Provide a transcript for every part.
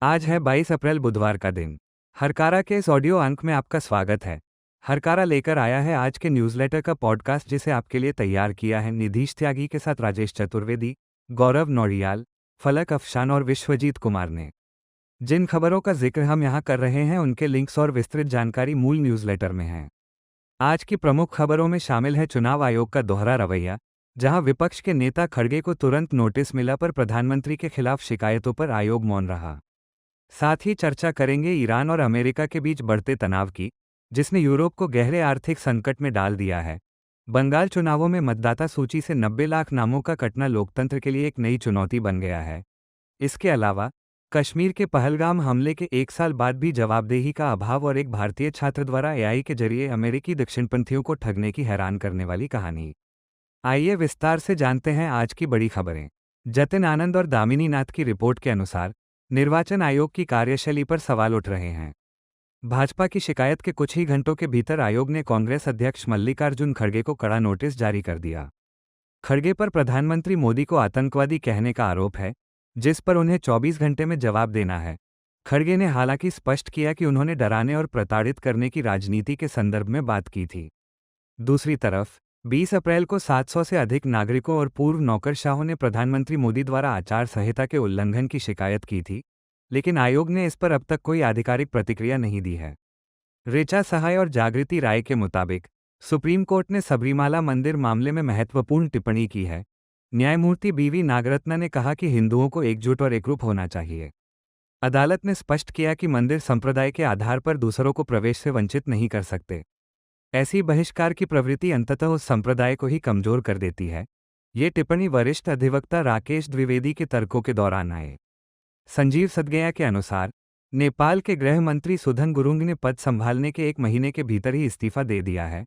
आज है 22 अप्रैल बुधवार का दिन। हरकारा के इस ऑडियो अंक में आपका स्वागत है। हरकारा लेकर आया है आज के न्यूज़लेटर का पॉडकास्ट जिसे आपके लिए तैयार किया है निधीश त्यागी के साथ राजेश चतुर्वेदी, गौरव नौडियाल, फलक अफशान और विश्वजीत कुमार ने। जिन खबरों का जिक्र हम यहाँ कर रहे हैं उनके लिंक्स और विस्तृत जानकारी मूल न्यूज़लेटर में है। आज की प्रमुख खबरों में शामिल है चुनाव आयोग का दोहरा रवैया, जहां विपक्ष के नेता खड़गे को तुरंत नोटिस मिला पर प्रधानमंत्री के खिलाफ शिकायतों पर आयोग मौन रहा। साथ ही चर्चा करेंगे ईरान और अमेरिका के बीच बढ़ते तनाव की, जिसने यूरोप को गहरे आर्थिक संकट में डाल दिया है। बंगाल चुनावों में मतदाता सूची से 90 लाख नामों का कटना लोकतंत्र के लिए एक नई चुनौती बन गया है। इसके अलावा कश्मीर के पहलगाम हमले के एक साल बाद भी जवाबदेही का अभाव और एक भारतीय छात्र द्वारा एआई के जरिए अमेरिकी दक्षिणपंथियों को ठगने की हैरान करने वाली कहानी। आइए विस्तार से जानते हैं आज की बड़ी खबरें। जतिन आनंद और दामिनी नाथ की रिपोर्ट के अनुसार निर्वाचन आयोग की कार्यशैली पर सवाल उठ रहे हैं। भाजपा की शिकायत के कुछ ही घंटों के भीतर आयोग ने कांग्रेस अध्यक्ष मल्लिकार्जुन खड़गे को कड़ा नोटिस जारी कर दिया। खड़गे पर प्रधानमंत्री मोदी को आतंकवादी कहने का आरोप है, जिस पर उन्हें 24 घंटे में जवाब देना है। खड़गे ने हालांकि स्पष्ट किया कि उन्होंने डराने और प्रताड़ित करने की राजनीति के संदर्भ में बात की थी। दूसरी तरफ 20 अप्रैल को 700 से अधिक नागरिकों और पूर्व नौकरशाहों ने प्रधानमंत्री मोदी द्वारा आचार संहिता के उल्लंघन की शिकायत की थी, लेकिन आयोग ने इस पर अब तक कोई आधिकारिक प्रतिक्रिया नहीं दी है। ऋचा सहाय और जागृति राय के मुताबिक सुप्रीम कोर्ट ने सबरीमाला मंदिर मामले में महत्वपूर्ण टिप्पणी की है। न्यायमूर्ति बीवी नागरत्ना ने कहा कि हिंदुओं को एकजुट और एकरूप होना चाहिए। अदालत ने स्पष्ट किया कि मंदिर संप्रदाय के आधार पर दूसरों को प्रवेश से वंचित नहीं कर सकते। ऐसी बहिष्कार की प्रवृत्ति अंततः उस संप्रदाय को ही कमजोर कर देती है। ये टिप्पणी वरिष्ठ अधिवक्ता राकेश द्विवेदी के तर्कों के दौरान आए। संजीव सदगया के अनुसार नेपाल के गृह मंत्री सुधन गुरुंग ने पद संभालने के एक महीने के भीतर ही इस्तीफा दे दिया है।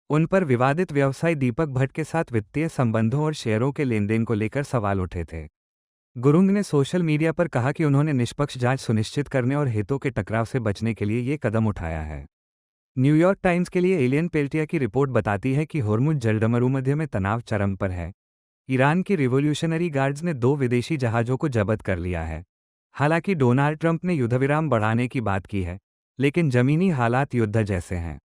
उन पर विवादित व्यवसायी दीपक भट्ट के साथ वित्तीय संबंधों और शेयरों के लेनदेन को लेकर सवाल उठे थे। गुरुंग ने सोशल मीडिया पर कहा कि उन्होंने निष्पक्ष जांच सुनिश्चित करने और हितों के टकराव से बचने के लिए ये कदम उठाया है। न्यूयॉर्क टाइम्स के लिए एलियन पेल्टिया की रिपोर्ट बताती है कि होर्मुज जलडमरूमध्य में तनाव चरम पर है। ईरान की रिवोल्यूशनरी गार्ड्स ने 2 विदेशी जहाज़ों को जब्त कर लिया है। हालांकि डोनाल्ड ट्रंप ने युद्धविराम बढ़ाने की बात की है, लेकिन जमीनी हालात युद्ध जैसे हैं।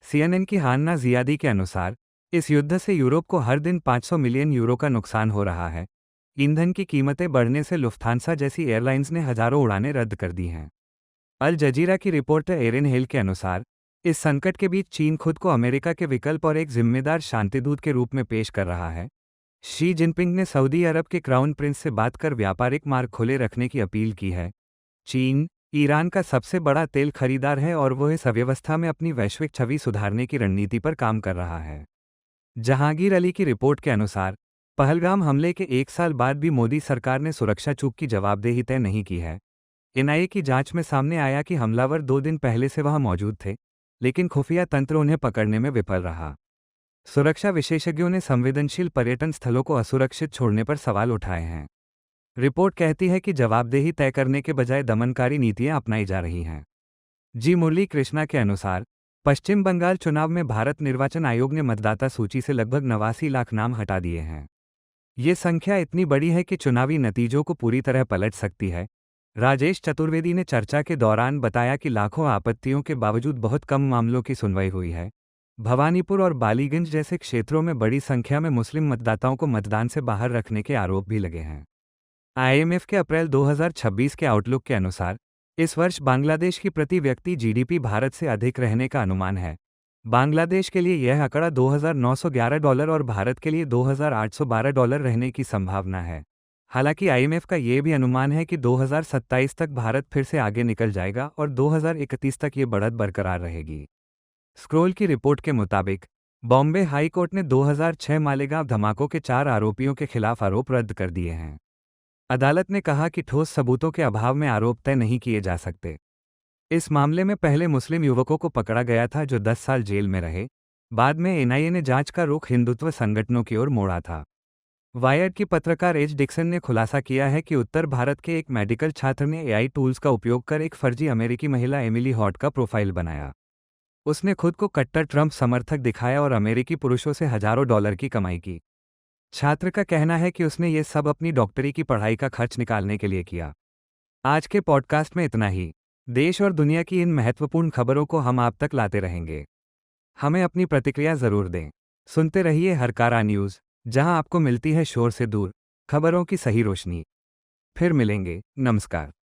सीएनएन की हान्ना जियादी के अनुसार इस युद्ध से यूरोप को हर दिन 500 मिलियन यूरो का नुकसान हो रहा है। ईंधन की कीमतें बढ़ने से लुफ्थांसा जैसी एयरलाइंस ने हजारों उड़ानें रद्द कर दी हैं। अल जजीरा की रिपोर्टर एरिन हेल के अनुसार इस संकट के बीच चीन खुद को अमेरिका के विकल्प और एक जिम्मेदार शांतिदूत के रूप में पेश कर रहा है। शी जिनपिंग ने सऊदी अरब के क्राउन प्रिंस से बात कर व्यापारिक मार्ग खुले रखने की अपील की है। चीन ईरान का सबसे बड़ा तेल खरीदार है और वह इस अव्यवस्था में अपनी वैश्विक छवि सुधारने की रणनीति पर काम कर रहा है। जहांगीर अली की रिपोर्ट के अनुसार पहलगाम हमले के एक साल बाद भी मोदी सरकार ने सुरक्षा चूक की जवाबदेही तय नहीं की है। एनआईए की जांच में सामने आया कि हमलावर 2 दिन पहले से वहां मौजूद थे, लेकिन खुफिया तंत्र उन्हें पकड़ने में विफल रहा। सुरक्षा विशेषज्ञों ने संवेदनशील पर्यटन स्थलों को असुरक्षित छोड़ने पर सवाल उठाए हैं। रिपोर्ट कहती है कि जवाबदेही तय करने के बजाय दमनकारी नीतियां अपनाई जा रही हैं। जी मुरली कृष्णा के अनुसार पश्चिम बंगाल चुनाव में भारत निर्वाचन आयोग ने मतदाता सूची से लगभग 89 लाख नाम हटा दिए हैं। ये संख्या इतनी बड़ी है कि चुनावी नतीजों को पूरी तरह पलट सकती है। राजेश चतुर्वेदी ने चर्चा के दौरान बताया कि लाखों आपत्तियों के बावजूद बहुत कम मामलों की सुनवाई हुई है। भवानीपुर और बालीगंज जैसे क्षेत्रों में बड़ी संख्या में मुस्लिम मतदाताओं को मतदान से बाहर रखने के आरोप भी लगे हैं। आईएमएफ के अप्रैल 2026 के आउटलुक के अनुसार इस वर्ष बांग्लादेश की प्रति व्यक्ति जीडीपी भारत से अधिक रहने का अनुमान है। बांग्लादेश के लिए यह आंकड़ा $2,911 और भारत के लिए $2,812 रहने की संभावना है। हालांकि आईएमएफ का यह भी अनुमान है कि 2027 तक भारत फिर से आगे निकल जाएगा और 2031 तक ये बढ़त बरकरार रहेगी। स्क्रोल की रिपोर्ट के मुताबिक बॉम्बे हाई कोर्ट ने 2006 मालेगांव धमाकों के 4 आरोपियों के खिलाफ आरोप रद्द कर दिए हैं। अदालत ने कहा कि ठोस सबूतों के अभाव में आरोप तय नहीं किए जा सकते। इस मामले में पहले मुस्लिम युवकों को पकड़ा गया था जो 10 साल जेल में रहे। बाद में एनआईए ने जांच का रुख हिंदुत्व संगठनों की ओर मोड़ा था। वायर्ड की पत्रकार एच डिक्सन ने खुलासा किया है कि उत्तर भारत के एक मेडिकल छात्र ने एआई टूल्स का उपयोग कर एक फर्जी अमेरिकी महिला एमिली हॉट का प्रोफाइल बनाया। उसने खुद को कट्टर ट्रंप समर्थक दिखाया और अमेरिकी पुरुषों से हजारों डॉलर की कमाई की। छात्र का कहना है कि उसने ये सब अपनी डॉक्टरी की पढ़ाई का खर्च निकालने के लिए किया। आज के पॉडकास्ट में इतना ही। देश और दुनिया की इन महत्वपूर्ण खबरों को हम आप तक लाते रहेंगे। हमें अपनी प्रतिक्रिया जरूर दें। सुनते रहिए हरकारा न्यूज़, जहां आपको मिलती है शोर से दूर खबरों की सही रोशनी। फिर मिलेंगे। नमस्कार।